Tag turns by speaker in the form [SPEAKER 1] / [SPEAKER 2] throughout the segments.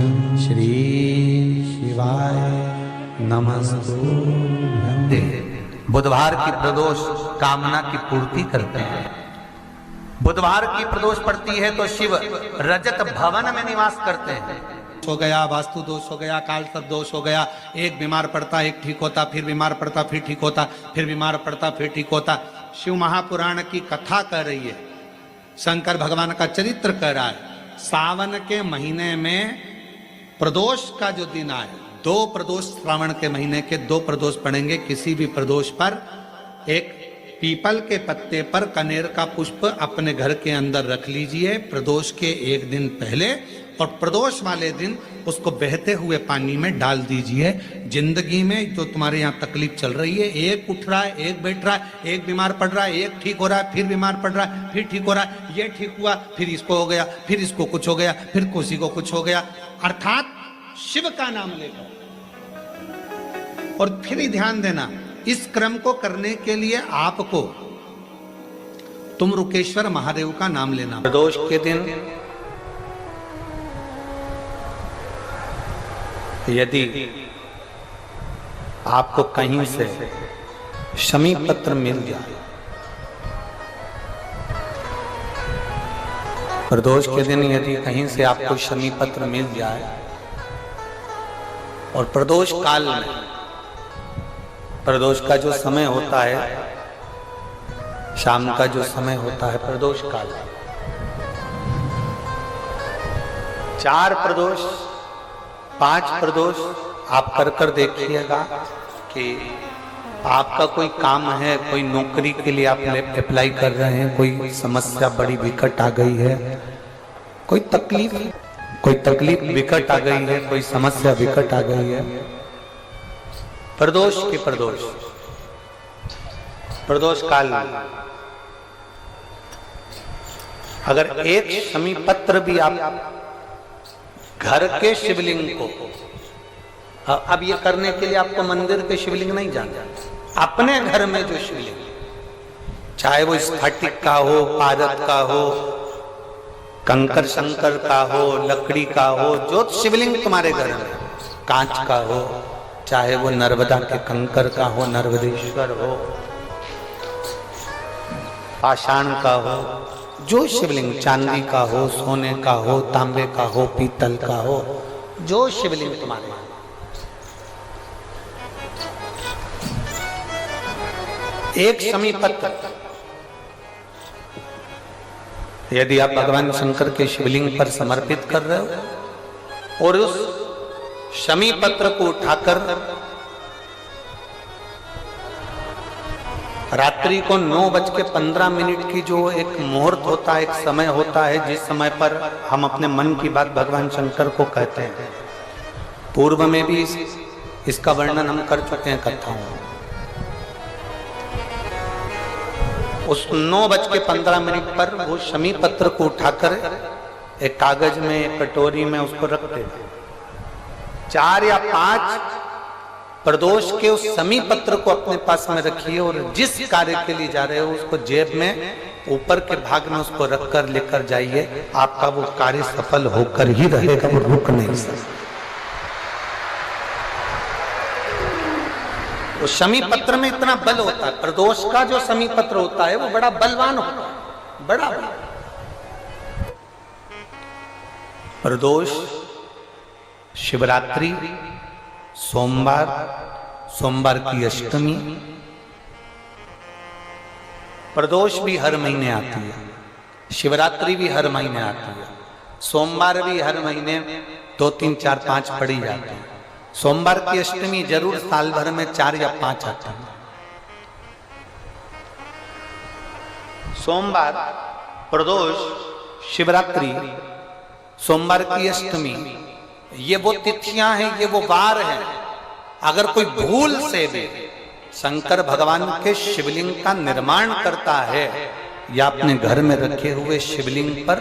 [SPEAKER 1] श्री शिवाय नमस्तुभ्यं।
[SPEAKER 2] बुधवार की प्रदोष कामना की पूर्ति करते हैं। बुधवार की प्रदोष पड़ती है तो शिव रजत भवन में निवास करते हैं।
[SPEAKER 3] हो गया, वास्तु दोष हो गया, काल सर्प दोष हो गया, एक बीमार पड़ता एक ठीक होता, फिर बीमार पड़ता फिर ठीक होता, फिर बीमार पड़ता फिर ठीक होता। शिव महापुराण की कथा कर रही है, शंकर भगवान का चरित्र कर रहा है। सावन के महीने में प्रदोष का जो दिन आए, 2 प्रदोष श्रावण के महीने के 2 प्रदोष पड़ेंगे। किसी भी प्रदोष पर एक पीपल के पत्ते पर कनेर का पुष्प अपने घर के अंदर रख लीजिए प्रदोष के एक दिन पहले, और प्रदोष वाले दिन उसको बहते हुए पानी में डाल दीजिए। जिंदगी में जो तुम्हारे यहाँ तकलीफ चल रही है, एक उठ रहा है, एक बैठ रहा है, एक बीमार पड़ रहा है, एक ठीक हो रहा है, फिर बीमार पड़ रहा है, फिर ठीक हो रहा है, ये ठीक हुआ, फिर इसको हो गया, फिर इसको कुछ हो गया, फिर किसी को कुछ हो गया, अर्थात शिव का नाम लेकर। और फिर ही ध्यान देना, इस क्रम को करने के लिए आपको तुम रुकेश्वर महादेव का नाम लेना।
[SPEAKER 2] प्रदोष के दिन यदि आपको कहीं से शमी पत्र मिल जाए, प्रदोष के दिन यदि कहीं से आपको शमी पत्र मिल जाए, और प्रदोष काल में, प्रदोष का जो समय होता है, शाम का जो समय होता है प्रदोष काल, 4 प्रदोष 5 प्रदोष आप कर देखिएगा कि आपका कोई काम है, कोई नौकरी के लिए आप अप्लाई कर रहे हैं, कोई समस्या बड़ी विकट आ गई है, कोई तकलीफ विकट आ गई है, कोई समस्या विकट आ गई है, प्रदोष के प्रदोष काल में अगर एक शमी पत्र भी आप घर के शिवलिंग को, अब ये करने के लिए आपको मंदिर के शिवलिंग नहीं जाना, अपने घर में जो शिवलिंग, चाहे वो स्फटिक का हो, पारद का हो, कंकर शंकर का हो, लकड़ी का हो, जो शिवलिंग तुम्हारे घर में, कांच का हो, चाहे वो नर्मदा के कंकर का हो, नर्मदेश्वर हो, पाषाण का हो, जो शिवलिंग चांदी का हो, सोने का हो, तांबे का हो, पीतल का हो, जो शिवलिंग तुम्हारे, एक शमी पत्र यदि आप भगवान शंकर के शिवलिंग पर समर्पित कर रहे हो, और उस शमी पत्र को उठाकर रात्रि को 9:15 की जो एक मुहूर्त होता है, एक समय होता है, जिस समय पर हम अपने मन की बात भगवान शंकर को कहते हैं। पूर्व में भी इसका वर्णन हम कर चुके हैं कथाओं में। उस 9:15 पर वो शमी पत्र को उठाकर एक कागज में, एक कटोरी में उसको रखते हैं। 4 या 5 प्रदोष के उस शमी पत्र को अपने पास में रखिए, और जिस कार्य के लिए जा रहे हो उसको जेब में ऊपर के भाग में उसको रखकर लेकर जाइए। आपका वो कार्य सफल होकर ही रहेगा, वो रुक नहीं सकता। वो शमी पत्र में इतना बल होता है, प्रदोष का जो शमी पत्र होता है वो बड़ा बलवान होता है, बड़ा प्रदोष, शिवरात्रि, सोमवार की अष्टमी, प्रदोष भी हर महीने आती है, शिवरात्रि भी हर महीने आती है, सोमवार भी हर महीने 2, 3, 4, 5 पड़ी जाती है। सोमवार की अष्टमी जरूर साल भर में 4 या 5 आती है। सोमवार, प्रदोष, शिवरात्रि, सोमवार की अष्टमी, ये वो तिथियां हैं, ये वो वार हैं। अगर कोई भूल से भी शंकर भगवान के शिवलिंग का निर्माण करता है या अपने घर में रखे हुए शिवलिंग पर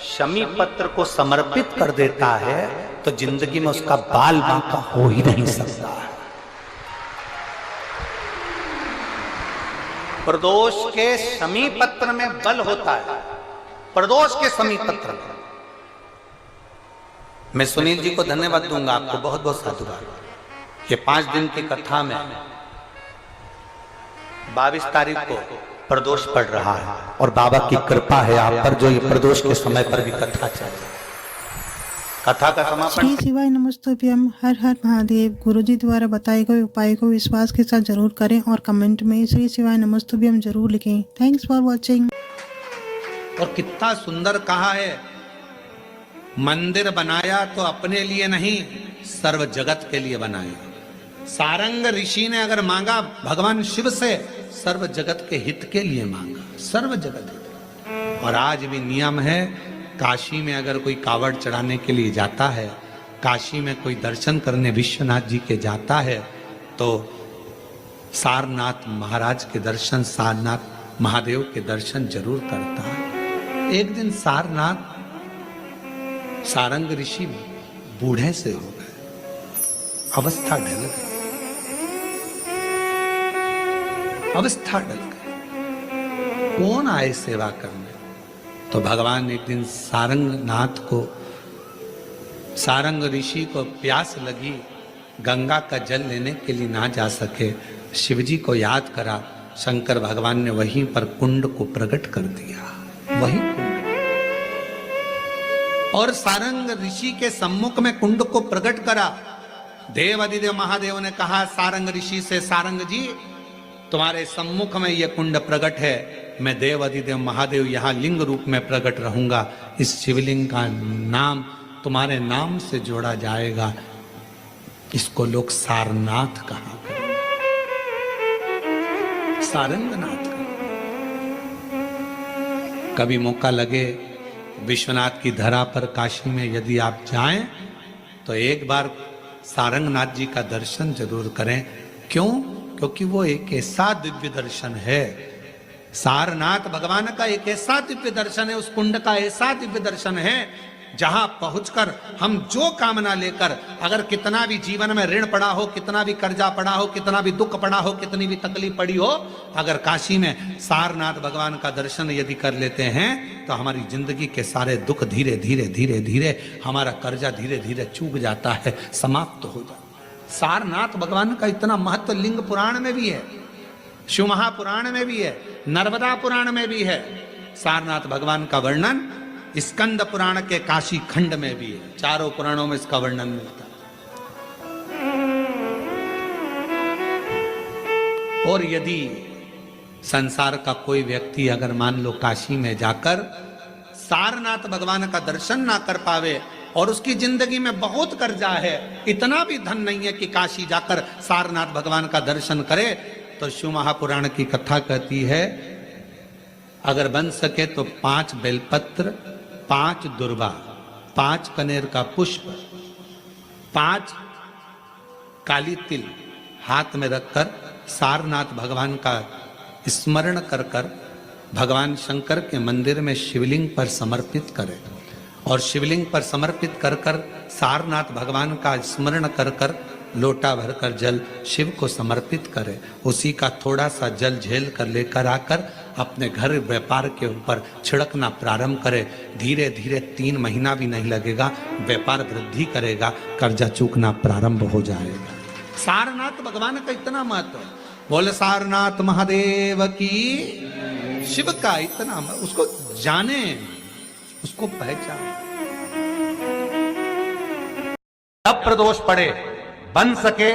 [SPEAKER 2] शमी पत्र को समर्पित कर देता है, तो जिंदगी में उसका बाल बांका हो ही नहीं सकता। प्रदोष के शमी पत्र में बल होता है, प्रदोष के शमी पत्र में मैं सुनील जी को धन्यवाद दूंगा, आपको बहुत बहुत साधुवाद। ये 5 दिन की कथा में 22 तारीख को प्रदोष पड़ रहा है और बाबा की कृपा है आप पर, जो ये प्रदोष के समय पर भी कथा चल रही है। कथा का समापन।
[SPEAKER 4] श्री शिवाय नमस्तुभ्यम। हर हर महादेव। गुरुजी द्वारा बताए गए उपाय को विश्वास के साथ जरूर करें और कमेंट में श्री शिवाय नमस्तुभ्यम जरूर लिखें। Thanks for watching.
[SPEAKER 3] और कितना सुंदर कहा है, मंदिर बनाया तो अपने लिए नहीं, सर्व जगत के लिए बनाया। सारंग ऋषि ने अगर मांगा भगवान शिव से, सर्व जगत के हित के लिए मांगा, सर्व जगत हित। और आज भी नियम है, काशी में अगर कोई कावड़ चढ़ाने के लिए जाता है, काशी में कोई दर्शन करने विश्वनाथ जी के जाता है, तो सारनाथ महाराज के दर्शन, सारनाथ महादेव के दर्शन जरूर करता है। एक दिन सारनाथ सारंग ऋषि बूढ़े से हो गए, अवस्था ढल गई, अवस्था ढल गई। कौन आए सेवा करने? तो भगवान एक दिन सारंगनाथ को, सारंग ऋषि को प्यास लगी, गंगा का जल लेने के लिए ना जा सके, शिवजी को याद करा। शंकर भगवान ने वहीं पर कुंड को प्रकट कर दिया, वही कुंड। और सारंग ऋषि के सम्मुख में कुंड को प्रकट करा। देव अधिदेव महादेव ने कहा सारंग ऋषि से, सारंग जी तुम्हारे सम्मुख में यह कुंड प्रकट है, मैं देव अधिदेव महादेव यहाँ लिंग रूप में प्रकट रहूंगा। इस शिवलिंग का नाम तुम्हारे नाम से जोड़ा जाएगा, इसको लोग सारनाथ कहा, सारंगनाथ। कभी मौका लगे विश्वनाथ की धरा पर काशी में यदि आप जाएं, तो एक बार सारंगनाथ जी का दर्शन जरूर करें। क्यों? क्योंकि वो एक ऐसा दिव्य दर्शन है, सारनाथ भगवान का एक ऐसा दिव्य दर्शन है, उस कुंड का ऐसा दिव्य दर्शन है, जहां पहुंचकर हम जो कामना लेकर, अगर कितना भी जीवन में ऋण पड़ा हो, कितना भी कर्जा पड़ा हो, कितना भी दुख पड़ा हो, कितनी भी तकलीफ पड़ी हो, अगर काशी में सारनाथ भगवान का दर्शन यदि कर लेते हैं, तो हमारी जिंदगी के सारे दुख धीरे धीरे धीरे धीरे, हमारा कर्जा धीरे धीरे चूक जाता है, समाप्त हो जाता है। सारनाथ भगवान का इतना महत्व लिंग पुराण में भी है, शिव महापुराण में भी है, नर्मदा पुराण में भी है। सारनाथ भगवान का वर्णन स्कंद पुराण के काशी खंड में भी है, चारों पुराणों में इसका वर्णन मिलता है। और यदि संसार का कोई व्यक्ति अगर मान लो काशी में जाकर सारनाथ भगवान का दर्शन ना कर पावे और उसकी जिंदगी में बहुत कर्जा है, इतना भी धन नहीं है कि काशी जाकर सारनाथ भगवान का दर्शन करे, तो शिव महापुराण की कथा कहती है, अगर बन सके तो 5 बेलपत्र, 5 दुर्वा, 5 कनेर का पुष्प, 5 काली तिल हाथ में रखकर सारनाथ भगवान का स्मरण कर कर भगवान शंकर के मंदिर में शिवलिंग पर समर्पित करें। और शिवलिंग पर समर्पित कर कर सारनाथ भगवान का स्मरण कर कर लोटा भरकर जल शिव को समर्पित करें। उसी का थोड़ा सा जल झेल कर लेकर आकर अपने घर व्यापार के ऊपर छिड़कना प्रारंभ करे। धीरे धीरे 3 महीना भी नहीं लगेगा, व्यापार वृद्धि करेगा, कर्जा चूकना प्रारंभ हो जाएगा। सारनाथ भगवान का इतना महत्व है। बोले सारनाथ महादेव की, शिव का इतना, उसको जाने, उसको पहचाने।
[SPEAKER 2] जब प्रदोष पड़े, बन सके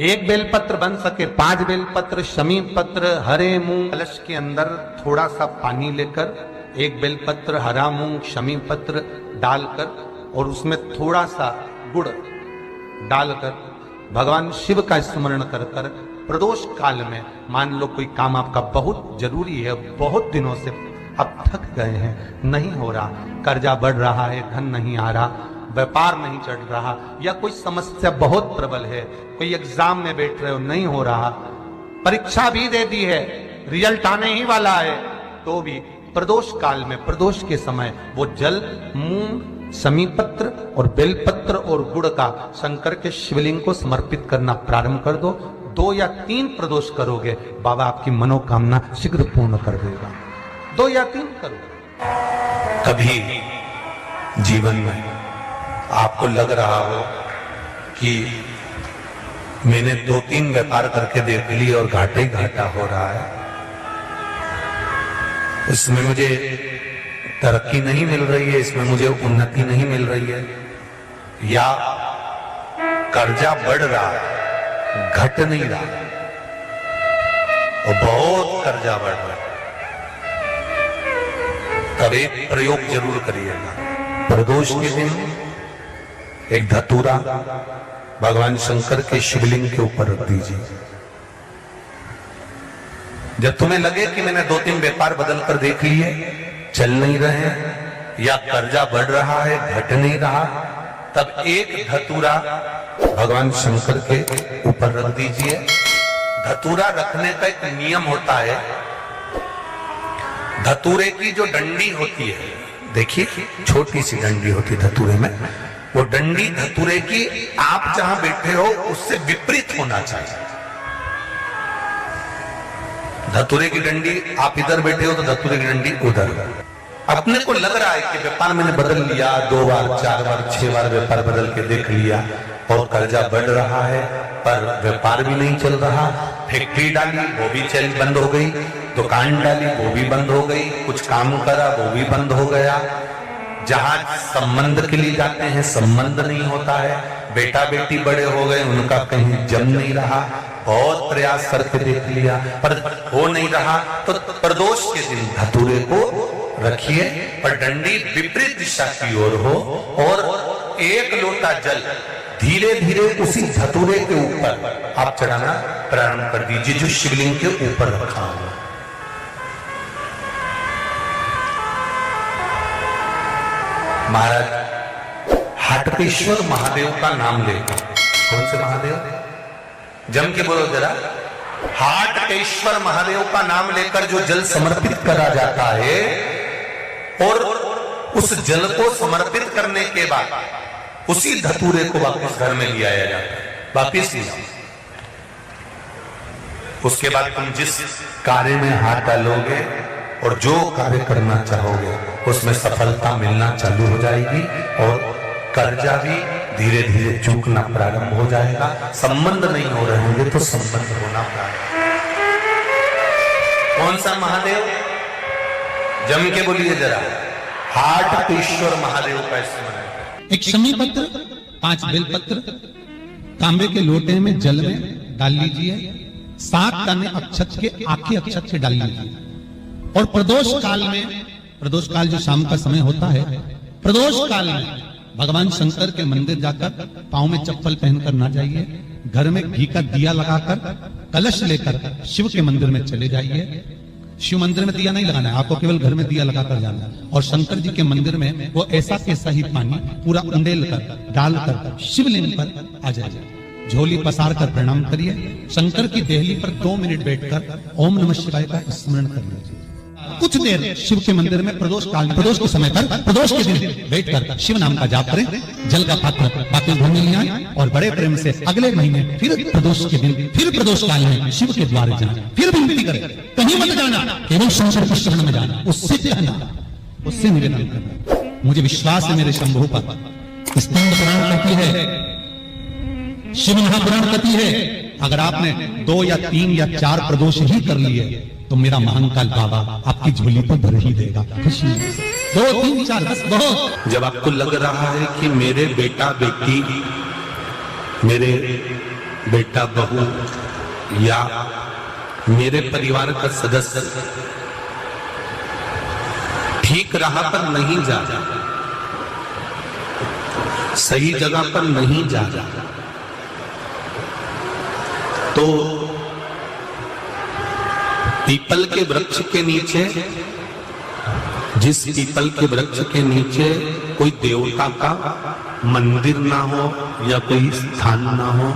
[SPEAKER 2] 1 बेलपत्र, बन सके 5 बेलपत्र, शमी पत्र, हरे मूंग, कलश के अंदर थोड़ा सा पानी लेकर 1 बेलपत्र, हरा मूंग, शमी पत्र डालकर और उसमें थोड़ा सा गुड़ डालकर भगवान शिव का स्मरण कर कर प्रदोष काल में, मान लो कोई काम आपका बहुत जरूरी है, बहुत दिनों से अब थक गए हैं, नहीं हो रहा, कर्जा बढ़ रहा है, धन नहीं आ रहा, व्यापार नहीं चढ़ रहा, या कोई समस्या बहुत प्रबल है, कोई एग्जाम में बैठ रहे हो नहीं हो रहा, परीक्षा भी दे दी है, रिजल्ट आने ही वाला है, तो भी प्रदोष काल में, प्रदोष के समय वो जल, मूंग, समीपत्र और बेलपत्र और गुड़ का शंकर के शिवलिंग को समर्पित करना प्रारंभ कर दो। 2 या 3 प्रदोष करोगे, बाबा आपकी मनोकामना शीघ्र पूर्ण कर देगा। 2 या 3 करो।
[SPEAKER 1] कभी जीवन में
[SPEAKER 2] आपको लग रहा हो कि मैंने 2-3 व्यापार करके देख लिए और घाटे ही घाटा हो रहा है, इसमें मुझे तरक्की नहीं मिल रही है, इसमें मुझे उन्नति नहीं मिल रही है, या कर्जा बढ़ रहा है, घट नहीं रहा और बहुत कर्जा बढ़ रहा है, तब एक प्रयोग जरूर करिएगा। प्रदोष के दिन एक धतूरा भगवान शंकर के शिवलिंग के ऊपर रख दीजिए। जब तुम्हें लगे कि मैंने 2-3 व्यापार बदल कर देख लिए, चल नहीं रहे या कर्जा बढ़ रहा है, घट नहीं रहा, तब एक धतूरा भगवान शंकर के ऊपर रख दीजिए। धतूरा रखने का एक नियम होता है। धतूरे की जो डंडी होती है, देखिए छोटी सी डंडी होती है धतूरे में, वो डंडी धतूरे की आप जहां बैठे हो उससे विपरीत होना चाहिए। धतूरे की डंडी आप इधर बैठे हो तो धतूरे की डंडी उधर। अपने को लग रहा है कि व्यापार मैंने बदल लिया, 2 बार 4 बार 6 बार व्यापार बदल के देख लिया और कर्जा बढ़ रहा है, पर व्यापार भी नहीं चल रहा। फैक्ट्री डाली वो भी चल बंद हो गई, दुकान डाली वो भी बंद हो गई, कुछ काम करा वो भी बंद हो गया। जहां संबंध के लिए जाते हैं संबंध नहीं होता है, बेटा बेटी बड़े हो गए उनका कहीं जम नहीं रहा, बहुत प्रयास करके देख लिया पर हो नहीं रहा। तो प्रदोष के दिन धतूरे को रखिए और डंडी विपरीत दिशा की ओर हो और 1 लोटा जल धीरे धीरे उसी धतूरे के ऊपर आप चढ़ाना प्रारंभ कर दीजिए जो शिवलिंग के ऊपर रखा हुआ। महाराज हाटकेश्वर महादेव का नाम लेकर, कौन से महादेव? जम के बोलो जरा। हाटकेश्वर महादेव का नाम लेकर जो जल समर्पित करा जाता है और उस जल को समर्पित करने के बाद उसी धतूरे को वापस घर में ले आया जाता है, वापस ले आओ। उसके बाद तुम जिस कार्य में हाथ डालोगे और जो कार्य करना चाहोगे उसमें सफलता मिलना चालू हो जाएगी और कर्जा भी धीरे धीरे चूकना प्रारंभ हो जाएगा। संबंध नहीं हो रहे होंगे तो संबंध होना प्रारंभ। कौन सा महादेव? जम के बोलिए जरा। हाटकेश्वर महादेव का स्मरण।
[SPEAKER 3] एक शमी पत्र, 5 बेलपत्र तांबे के लोटे में जल में डाल लीजिए, 7 दाने अक्षत के आखे अक्षत से डाल लीजिए और प्रदोष काल में, प्रदोष काल जो शाम का समय होता है, प्रदोष काल में भगवान शंकर के मंदिर जाकर पांव में चप्पल पहनकर ना जाइए, घर में घी का दिया लगाकर कलश लेकर शिव के मंदिर में चले जाइए। शिव मंदिर में दिया नहीं लगाना है, आपको केवल घर में दिया लगाकर जाना है और शंकर जी के मंदिर में वो ऐसा कैसा ही पानी पूरा उंडेल कर डालकर शिवलिंग पर आ जाए। झोली पसार कर प्रणाम करिए, शंकर की देहली पर 2 मिनट बैठकर ओम नमः शिवाय का स्मरण कर लीजिए। कुछ देर शिव के मंदिर में प्रदोष काल, प्रदोष के समय पर, प्रदोष के दिन बैठकर शिव नाम का जाप करें, जल का पात्र बाकी घर में ले आए और बड़े प्रेम से अगले महीने फिर प्रदोष के दिन, फिर प्रदोष काल में शिव के द्वारे जाना, फिर विनती करें, कहीं मत जाना, केवल शंकर के शरण में जाना, उससे कहना, उससे निवेदन करना। मुझे विश्वास है मेरे शंभु पर। स्कंद पुराण कहती है, शिव महापुराण कहती है, अगर आपने 2 या 3 या 4 प्रदोष ही कर लिए तो मेरा महाकाल बाबा आपकी झोली पर भर ही देगा। खुशी 2, 3, 4 10 बहुत।
[SPEAKER 2] जब आपको लग रहा है कि मेरे बेटा बेटी, मेरे बेटा बहू या मेरे परिवार का सदस्य ठीक राह पर नहीं जा रहा, सही जगह पर नहीं जा रहा, तो पीपल के वृक्ष के नीचे, जिस पीपल के वृक्ष के नीचे कोई देवता का मंदिर ना हो या कोई स्थान ना हो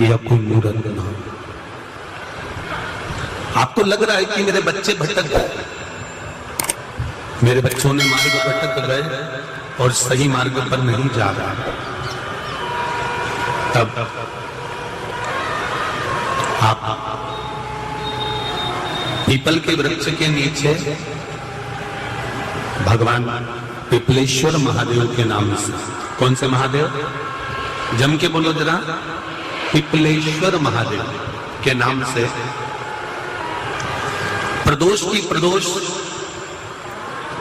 [SPEAKER 2] या कोई मूर्त ना हो, आपको लग रहा है कि मेरे बच्चे भटक गए, मेरे बच्चों ने मार्ग भटक गए और सही मार्ग पर नहीं जा रहा, तब आप पीपल के वृक्ष के नीचे भगवान पिपलेश्वर महादेव के नाम से
[SPEAKER 3] कौन से महादेव? जम के बोलो जरा। पिपलेश्वर महादेव के नाम से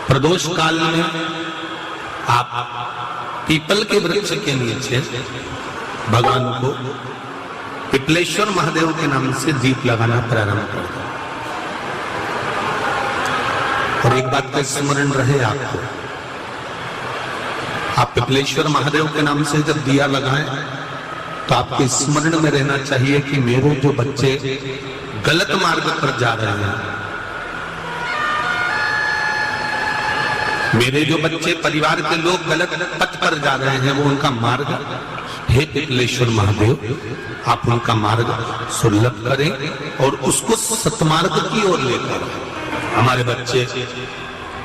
[SPEAKER 3] प्रदोष काल में आप पीपल के वृक्ष के नीचे भगवान को पिपलेश्वर महादेव के नाम से दीप लगाना प्रारंभ कर दो। और एक बात का स्मरण रहे आपको, आप पिपलेश्वर महादेव के नाम से जब दिया लगाएं तो आपके स्मरण में रहना चाहिए कि मेरे जो बच्चे गलत मार्ग पर जा रहे हैं, मेरे जो बच्चे परिवार के लोग गलत पथ पर जा रहे हैं, वो उनका मार्ग, हे पिपलेश्वर महादेव आप उनका मार्ग सुलभ करें और उसको सतमार्ग की ओर लेकर, हमारे बच्चे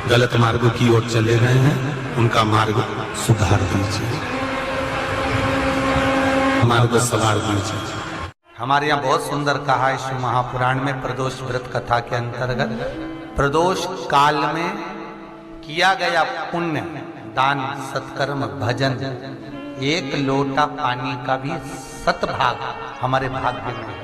[SPEAKER 3] गलत मार्ग की ओर चले गए हैं, उनका मार्ग सुधार दीजिए, मार्ग सवार दीजिए।
[SPEAKER 2] हमारे यहाँ बहुत सुंदर कहा है शिव महापुराण में, प्रदोष व्रत कथा के अंतर्गत प्रदोष काल में किया गया पुण्य, दान, सत्कर्म, भजन, एक लोटा पानी का भी 7 भाग हमारे भाग्य में है।